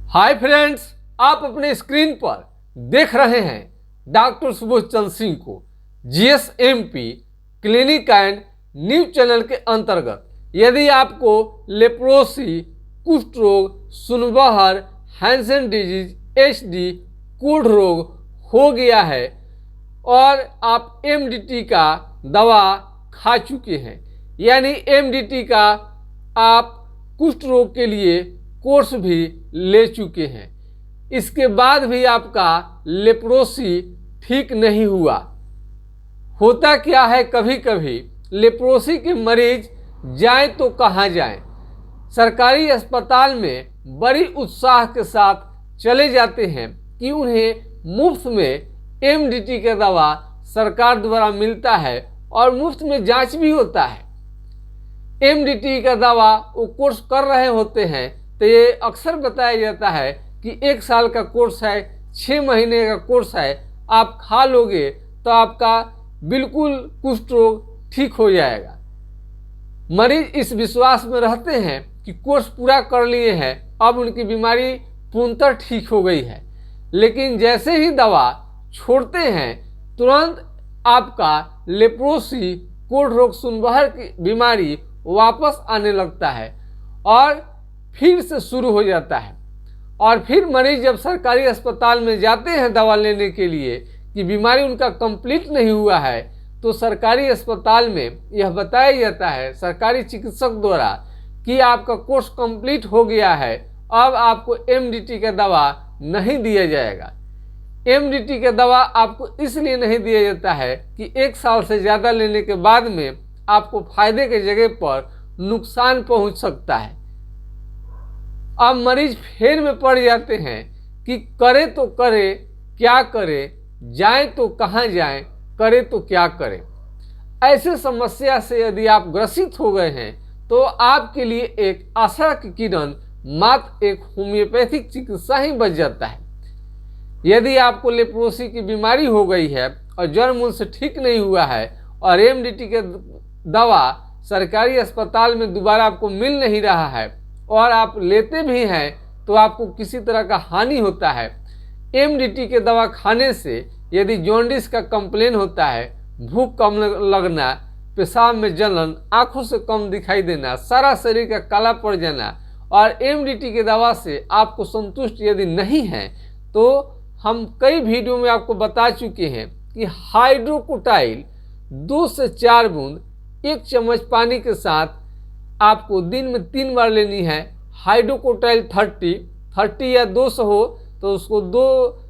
Hi friends, आप अपने screen पर देख रहे हैं डॉक्टर सुबोध चंद्र सिंह को जीएसएमपी क्लिनिक एंड न्यूज चैनल के अंतर्गत। यदि आपको लेप्रोसी, कुष्ठ रोग, सुनबहर, हैंसन डिजीज, एचडी, कोढ़ रोग हो गया है और आप एमडीटी का दवा खा चुके हैं, यानी एमडीटी का आप कुष्ठ रोग के लिए कोर्स भी ले चुके हैं, इसके बाद भी आपका लेप्रोसी ठीक नहीं हुआ। होता क्या है, कभी कभी लेप्रोसी के मरीज जाए तो कहाँ जाएं। सरकारी अस्पताल में बड़ी उत्साह के साथ चले जाते हैं कि उन्हें मुफ्त में एमडीटी का दवा सरकार द्वारा मिलता है और मुफ्त में जांच भी होता है। एमडीटी का दवा वो कोर्स कर रहे होते हैं तो ये अक्सर बताया जाता है कि 1 साल का कोर्स है, 6 महीने का कोर्स है, आप खा लोगे तो आपका बिल्कुल कुष्ठ रोग ठीक हो जाएगा। मरीज इस विश्वास में रहते हैं कि कोर्स पूरा कर लिए हैं, अब उनकी बीमारी पूर्णतः ठीक हो गई है, लेकिन जैसे ही दवा छोड़ते हैं तुरंत आपका लेप्रोसी, कोढ़ रोग, सुनबहर की बीमारी वापस आने लगता है और फिर से शुरू हो जाता है। और फिर मरीज जब सरकारी अस्पताल में जाते हैं दवा लेने के लिए कि बीमारी उनका कंप्लीट नहीं हुआ है, तो सरकारी अस्पताल में यह बताया जाता है सरकारी चिकित्सक द्वारा कि आपका कोर्स कंप्लीट हो गया है, अब आपको एमडीटी का दवा नहीं दिया जाएगा। एमडीटी का दवा आपको इसलिए नहीं दिया जाता है कि 1 साल से ज़्यादा लेने के बाद में आपको फायदे के जगह पर नुकसान पहुंच सकता है। अब मरीज फेर में पड़ जाते हैं कि करे तो करे, क्या करे, जाए तो कहाँ जाए, करे तो क्या करे। ऐसे समस्या से यदि आप ग्रसित हो गए हैं तो आपके लिए एक आशा की किरण मात्र एक होम्योपैथिक चिकित्सा ही बच जाता है। यदि आपको लेप्रोसी की बीमारी हो गई है और जड़ मूल से ठीक नहीं हुआ है और एमडीटी के दवा सरकारी अस्पताल में दोबारा आपको मिल नहीं रहा है और आप लेते भी हैं तो आपको किसी तरह का हानि होता है। एमडीटी के दवा खाने से यदि जॉन्डिस का कंप्लेन होता है, भूख कम लगना, पेशाब में जलन, आंखों से कम दिखाई देना, सारा शरीर का काला पड़ जाना और एमडीटी के दवा से आपको संतुष्ट यदि नहीं है तो हम कई वीडियो में आपको बता चुके हैं कि हाइड्रोकोटाइल 2 से 4 बूंद 1 चम्मच पानी के साथ आपको दिन में 3 बार लेनी है। हाइड्रोकोटाइल 30 या 200 हो तो उसको 2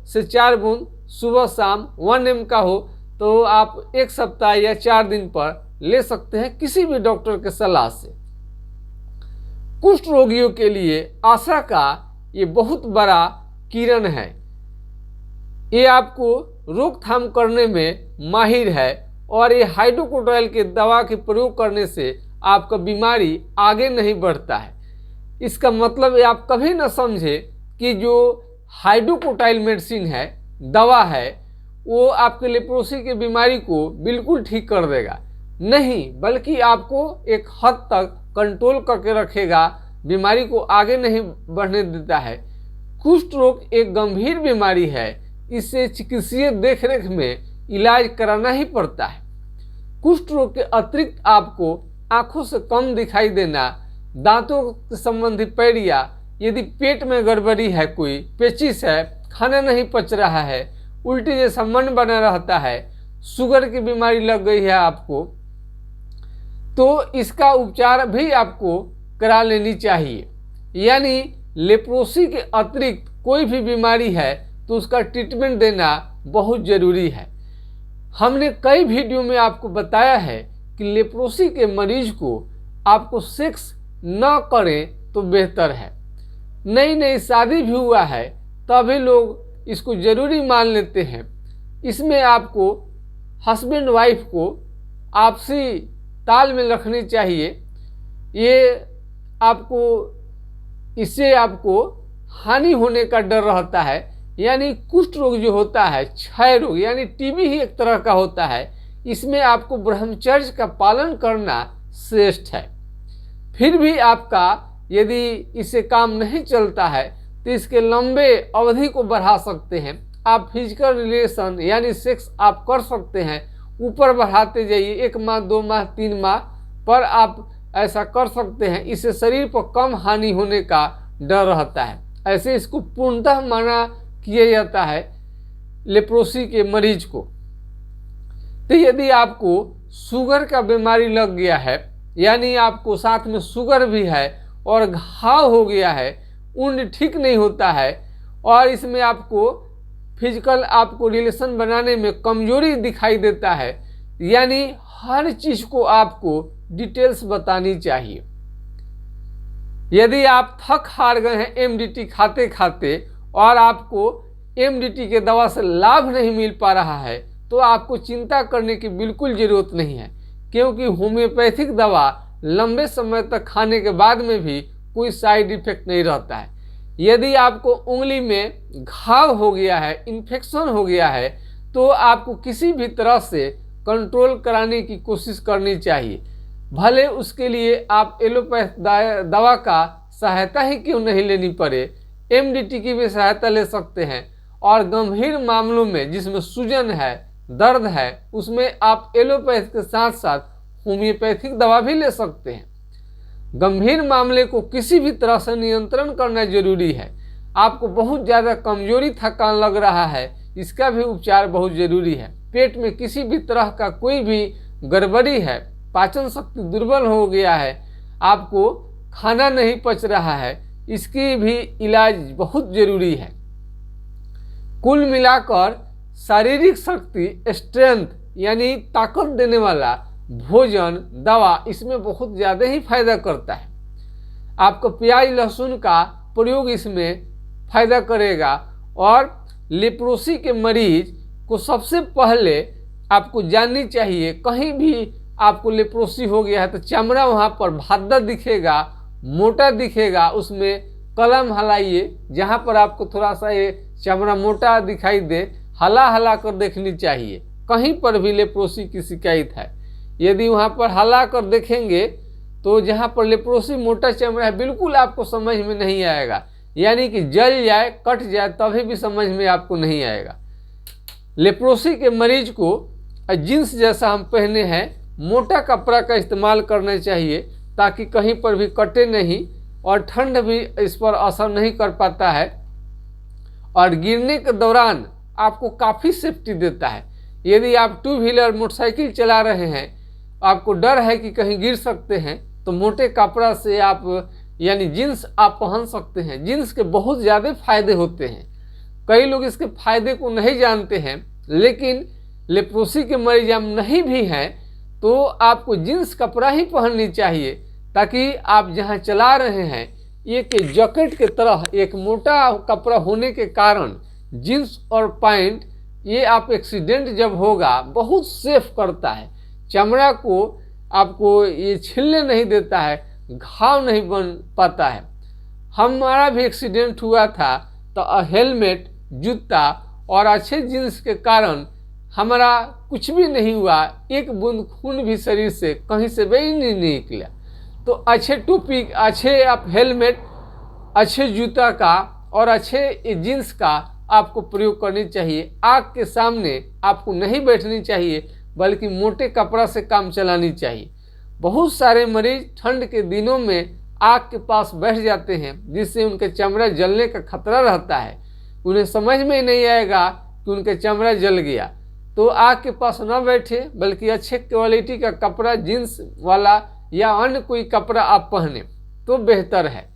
से 4 बूंद सुबह शाम 1 ml का हो तो आप 1 सप्ताह या 4 दिन पर ले सकते हैं किसी भी डॉक्टर के सलाह से। कुष्ठ रोगियों के लिए आशा का ये बहुत बड़ा किरण है। ये आपको रोकथाम करने में माहिर है और ये हाइड्रोकोटाइल के दवा के प्रयोग करने से आपका बीमारी आगे नहीं बढ़ता है। इसका मतलब ये आप कभी ना समझे कि जो हाइड्रोकोटाइल मेडिसिन है, दवा है, वो आपके लेप्रोसी की बीमारी को बिल्कुल ठीक कर देगा, नहीं, बल्कि आपको एक हद तक कंट्रोल करके रखेगा, बीमारी को आगे नहीं बढ़ने देता है। कुष्ठ रोग एक गंभीर बीमारी है, इससे चिकित्सीय देखरेख में इलाज कराना ही पड़ता है। कुष्ठ रोग के अतिरिक्त आपको आंखों से कम दिखाई देना, दांतों से संबंधित पैड़िया, यदि पेट में गड़बड़ी है, कोई पेचिश है, खाना नहीं पच रहा है, उल्टी जैसा मन बना रहता है, शुगर की बीमारी लग गई है आपको, तो इसका उपचार भी आपको करा लेनी चाहिए। यानी लेप्रोसी के अतिरिक्त कोई भी बीमारी है तो उसका ट्रीटमेंट देना बहुत ज़रूरी है। हमने कई वीडियो में आपको बताया है कि लेप्रोसी के मरीज को आपको सेक्स न करें तो बेहतर है। नई नई शादी भी हुआ है तभी लोग इसको ज़रूरी मान लेते हैं। इसमें आपको हस्बैंड वाइफ को आपसी ताल में रखनी चाहिए। ये आपको इससे आपको हानि होने का डर रहता है। यानी कुष्ठ रोग जो होता है, क्षय रोग यानी टीबी ही एक तरह का होता है, इसमें आपको ब्रह्मचर्य का पालन करना श्रेष्ठ है। फिर भी आपका यदि इससे काम नहीं चलता है तो इसके लंबे अवधि को बढ़ा सकते हैं। आप फिजिकल रिलेशन यानी सेक्स आप कर सकते हैं, ऊपर बढ़ाते जाइए, 1 माह 2 माह 3 माह पर आप ऐसा कर सकते हैं। इससे शरीर पर कम हानि होने का डर रहता है। ऐसे इसको पूर्णतः मना किया जाता है लेप्रोसी के मरीज को। तो यदि आपको शुगर का बीमारी लग गया है, यानी आपको साथ में शुगर भी है और घाव हो गया है, ऊन ठीक नहीं होता है और इसमें आपको फिजिकल आपको रिलेशन बनाने में कमजोरी दिखाई देता है, यानी हर चीज को आपको डिटेल्स बतानी चाहिए। यदि आप थक हार गए हैं एमडीटी खाते खाते और आपको एमडीटी के दवा से लाभ नहीं मिल पा रहा है, तो आपको चिंता करने की बिल्कुल ज़रूरत नहीं है, क्योंकि होम्योपैथिक दवा लंबे समय तक खाने के बाद में भी कोई साइड इफेक्ट नहीं रहता है। यदि आपको उंगली में घाव हो गया है, इन्फेक्शन हो गया है, तो आपको किसी भी तरह से कंट्रोल कराने की कोशिश करनी चाहिए। भले उसके लिए आप एलोपैथ दवा का सहायता ही क्यों नहीं लेनी पड़े, एमडीटी की भी सहायता ले सकते हैं। और गंभीर मामलों में जिसमें सूजन है, दर्द है, उसमें आप एलोपैथ के साथ साथ होम्योपैथिक दवा भी ले सकते हैं। गंभीर मामले को किसी भी तरह से नियंत्रण करना जरूरी है। आपको बहुत ज़्यादा कमजोरी थकान लग रहा है, इसका भी उपचार बहुत जरूरी है। पेट में किसी भी तरह का कोई भी गड़बड़ी है, पाचन शक्ति दुर्बल हो गया है, आपको खाना नहीं पच रहा है, इसकी भी इलाज बहुत जरूरी है। कुल मिलाकर शारीरिक शक्ति, स्ट्रेंथ यानी ताकत देने वाला भोजन, दवा इसमें बहुत ज़्यादा ही फायदा करता है। आपको प्याज लहसुन का प्रयोग इसमें फायदा करेगा। और लेप्रोसी के मरीज को सबसे पहले आपको जाननी चाहिए, कहीं भी आपको लेप्रोसी हो गया है तो चमड़ा वहाँ पर भादा दिखेगा, मोटा दिखेगा, उसमें कलम हलाइए, जहाँ पर आपको थोड़ा सा ये चमड़ा मोटा दिखाई दे, हला कर देखनी चाहिए। कहीं पर भी लेप्रोसी की शिकायत है, यदि वहाँ पर हला कर देखेंगे तो जहाँ पर लेप्रोसी मोटा चमड़ा है बिल्कुल आपको समझ में नहीं आएगा, यानी कि जल जाए, कट जाए, तभी भी समझ में आपको नहीं आएगा। लेप्रोसी के मरीज को जींस जैसा हम पहने हैं, मोटा कपड़ा का इस्तेमाल करना चाहिए ताकि कहीं पर भी कटे नहीं और ठंड भी इस पर असर नहीं कर पाता है। और गिरने के दौरान आपको काफ़ी सेफ्टी देता है। यदि आप 2 व्हीलर मोटरसाइकिल चला रहे हैं, आपको डर है कि कहीं गिर सकते हैं, तो मोटे कपड़ा से आप यानी जीन्स आप पहन सकते हैं। जीन्स के बहुत ज़्यादा फायदे होते हैं, कई लोग इसके फायदे को नहीं जानते हैं, लेकिन लेप्रोसी के मरीज हम नहीं भी हैं तो आपको जीन्स कपड़ा ही पहननी चाहिए, ताकि आप जहाँ चला रहे हैं एक जैकेट के तरह एक मोटा कपड़ा होने के कारण जीन्स और पैंट ये आप एक्सीडेंट जब होगा बहुत सेफ करता है। चमड़ा को आपको ये छीलने नहीं देता है, घाव नहीं बन पाता है। हमारा भी एक्सीडेंट हुआ था तो हेलमेट, जूता और अच्छे जीन्स के कारण हमारा कुछ भी नहीं हुआ, एक बूंद खून भी शरीर से कहीं से भी नहीं निकला। तो अच्छे टोपी, अच्छे आप हेलमेट, अच्छे जूता का और अच्छे जीन्स का आपको प्रयोग करनी चाहिए। आग के सामने आपको नहीं बैठनी चाहिए, बल्कि मोटे कपड़ा से काम चलानी चाहिए। बहुत सारे मरीज ठंड के दिनों में आग के पास बैठ जाते हैं, जिससे उनके चमड़ा जलने का खतरा रहता है। उन्हें समझ में नहीं आएगा कि उनके चमड़ा जल गया। तो आग के पास न बैठे, बल्कि अच्छे क्वालिटी का कपड़ा, जीन्स वाला या अन्य कोई कपड़ा आप पहने तो बेहतर है।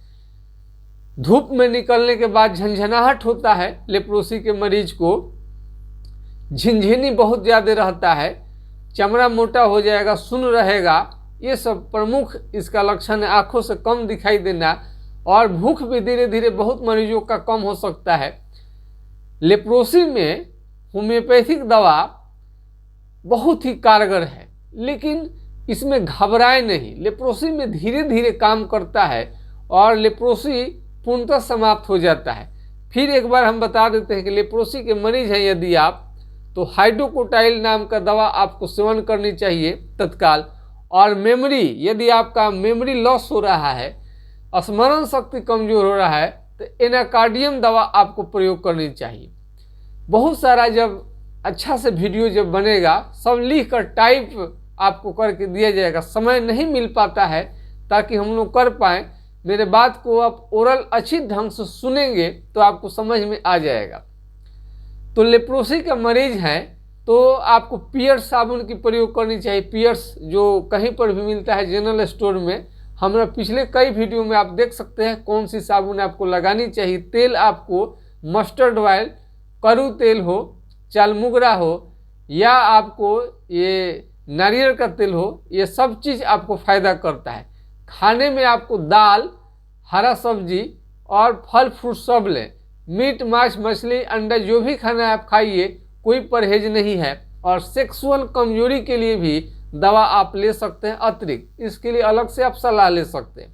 धूप में निकलने के बाद झंझनाहट होता है, लेप्रोसी के मरीज को झिनझिनी बहुत ज़्यादा रहता है, चमड़ा मोटा हो जाएगा, सुन्न रहेगा, ये सब प्रमुख इसका लक्षण है। आँखों से कम दिखाई देना और भूख भी धीरे धीरे बहुत मरीजों का कम हो सकता है। लेप्रोसी में होम्योपैथिक दवा बहुत ही कारगर है, लेकिन इसमें घबराए नहीं। लेप्रोसी में धीरे धीरे काम करता है और लेप्रोसी पूर्णतः समाप्त हो जाता है। फिर एक बार हम बता देते हैं कि लेप्रोसी के मरीज हैं यदि आप, तो हाइड्रोकोटाइल नाम का दवा आपको सेवन करनी चाहिए तत्काल। और मेमोरी, यदि आपका मेमोरी लॉस हो रहा है, स्मरण शक्ति कमजोर हो रहा है, तो तो एनाकार्डियम दवा आपको प्रयोग करनी चाहिए। बहुत सारा जब अच्छा से वीडियो जब बनेगा, सब लिख कर टाइप आपको करके दिया जाएगा, समय नहीं मिल पाता है ताकि हम लोग कर पाएँ। मेरे बात को आप ओरल अच्छी ढंग से सुनेंगे तो आपको समझ में आ जाएगा। तो लेप्रोसी का मरीज है तो आपको पियर्स साबुन की प्रयोग करनी चाहिए। पियर्स जो कहीं पर भी मिलता है जनरल स्टोर में, हमारा पिछले कई वीडियो में आप देख सकते हैं कौन सी साबुन आपको लगानी चाहिए। तेल आपको मस्टर्ड ऑयल, करू तेल हो, चालमुगरा हो या आपको ये नारियल का तेल हो, ये सब चीज़ आपको फ़ायदा करता है। खाने में आपको दाल, हरा सब्जी और फल फ्रूट सब लें। मीट, मांस, मछली, अंडा जो भी खाना है आप खाइए, कोई परहेज नहीं है। और सेक्सुअल कमजोरी के लिए भी दवा आप ले सकते हैं अतिरिक्त, इसके लिए अलग से आप सलाह ले सकते हैं।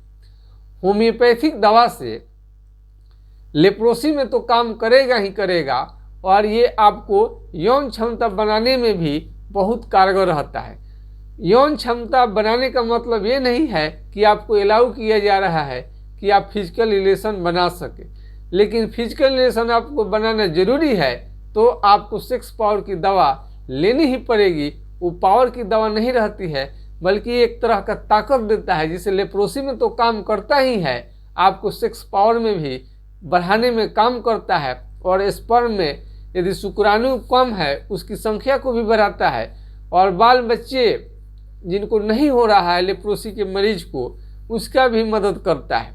होम्योपैथिक दवा से लेप्रोसी में तो काम करेगा ही करेगा और ये आपको यौन क्षमता बनाने में भी बहुत कारगर रहता है। यौन क्षमता बनाने का मतलब ये नहीं है कि आपको अलाउ किया जा रहा है कि आप फिजिकल रिलेशन बना सके, लेकिन फिजिकल रिलेशन आपको बनाना जरूरी है तो आपको सेक्स पावर की दवा लेनी ही पड़ेगी। वो पावर की दवा नहीं रहती है बल्कि एक तरह का ताकत देता है, जिसे लेप्रोसी में तो काम करता ही है, आपको सेक्स पावर में भी बढ़ाने में काम करता है। और स्पर्म में यदि शुक्राणु कम है उसकी संख्या को भी बढ़ाता है। और बाल बच्चे जिनको नहीं हो रहा है लेप्रोसी के मरीज को, उसका भी मदद करता है।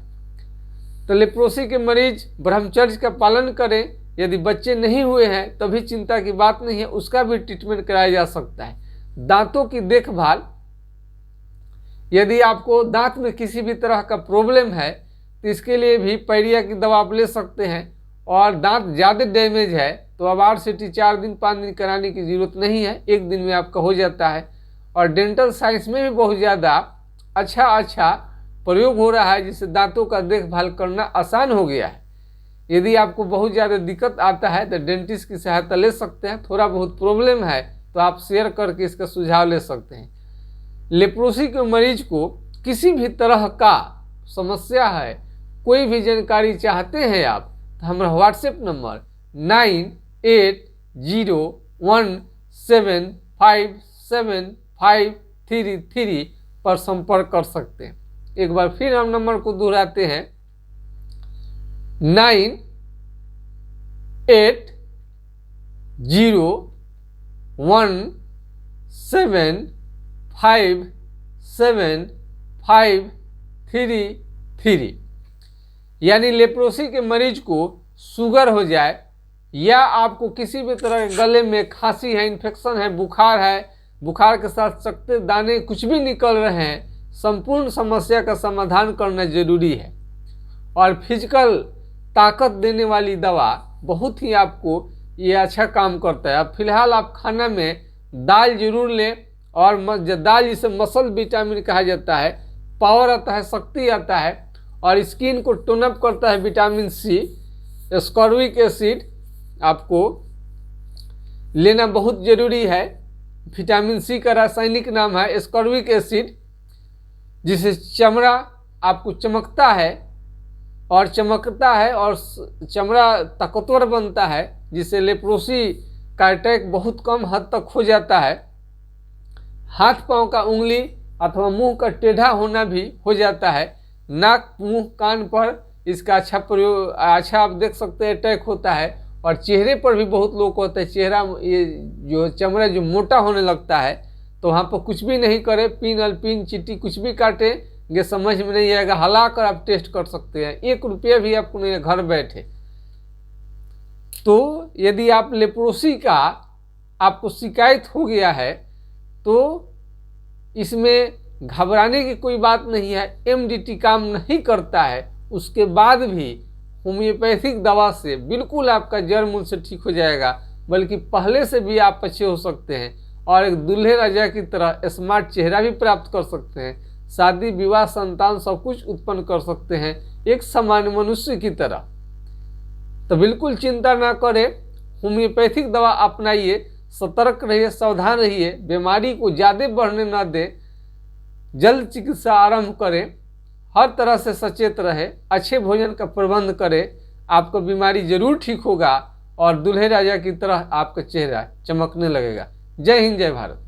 तो लेप्रोसी के मरीज ब्रह्मचर्य का पालन करें। यदि बच्चे नहीं हुए हैं तभी चिंता की बात नहीं है, उसका भी ट्रीटमेंट कराया जा सकता है। दांतों की देखभाल, यदि आपको दांत में किसी भी तरह का प्रॉब्लम है तो इसके लिए भी पैरिया की दवा आप ले सकते हैं। और दांत ज़्यादा डैमेज है तो अब RCT 4 दिन 5 दिन कराने की ज़रूरत नहीं है, 1 दिन में आपका हो जाता है। और डेंटल साइंस में भी बहुत ज़्यादा अच्छा प्रयोग हो रहा है, जिससे दांतों का देखभाल करना आसान हो गया है। यदि आपको बहुत ज़्यादा दिक्कत आता है तो डेंटिस्ट की सहायता ले सकते हैं। थोड़ा बहुत प्रॉब्लम है तो आप शेयर करके इसका सुझाव ले सकते हैं। लेप्रोसी के मरीज को किसी भी तरह का समस्या है, कोई भी जानकारी चाहते हैं आप, तो हमारा व्हाट्सएप नंबर 9801175733 पर संपर्क कर सकते हैं। एक बार फिर हम नंबर को दोहराते हैं, 9801175733। यानी लेप्रोसी के मरीज को शुगर हो जाए या आपको किसी भी तरह के गले में खांसी है, इन्फेक्शन है, बुखार के साथ सख्त दाने कुछ भी निकल रहे हैं, संपूर्ण समस्या का समाधान करना जरूरी है। और फिजिकल ताकत देने वाली दवा बहुत ही आपको ये अच्छा काम करता है। अब फिलहाल आप खाना में दाल जरूर लें, और दाल जिसे मसल विटामिन कहा जाता है, पावर आता है, शक्ति आता है, और स्किन को टोन अप करता है विटामिन C। एस्कॉर्बिक एसिड आपको लेना बहुत ज़रूरी है। विटामिन C का रासायनिक नाम है एस्कॉर्बिक एसिड, जिससे चमड़ा आपको चमकता है और चमड़ा ताकतवर बनता है, जिससे लेप्रोसी का अटैक बहुत कम हद तक हो जाता है। हाथ पांव का उंगली अथवा मुंह का टेढ़ा होना भी हो जाता है। नाक, मुंह, कान पर इसका अच्छा आप देख सकते हैं अटैक होता है। और चेहरे पर भी बहुत लोग को होता है, चेहरा ये जो चमड़ा जो मोटा होने लगता है, तो वहाँ पर कुछ भी नहीं करे, पिन चींटी कुछ भी काटेंगे समझ में नहीं आएगा, हला कर आप टेस्ट कर सकते हैं, 1 रुपया भी आपको नहीं, घर बैठे। तो यदि आप लेप्रोसी का आपको शिकायत हो गया है तो इसमें घबराने की कोई बात नहीं है। MDT काम नहीं करता है, उसके बाद भी होम्योपैथिक दवा से बिल्कुल आपका जड़ मूल से ठीक हो जाएगा, बल्कि पहले से भी आप अच्छे हो सकते हैं और एक दूल्हे राजा की तरह स्मार्ट चेहरा भी प्राप्त कर सकते हैं। शादी, विवाह, संतान सब कुछ उत्पन्न कर सकते हैं एक सामान्य मनुष्य की तरह। तो बिल्कुल चिंता ना करें, होम्योपैथिक दवा अपनाइए, सतर्क रहिए, सावधान रहिए, बीमारी को ज़्यादा बढ़ने न दें, जल्द चिकित्सा आरंभ करें, हर तरह से सचेत रहे, अच्छे भोजन का प्रबंध करें, आपको बीमारी जरूर ठीक होगा और दूल्हे राजा की तरह आपका चेहरा चमकने लगेगा। जय हिंद, जय भारत।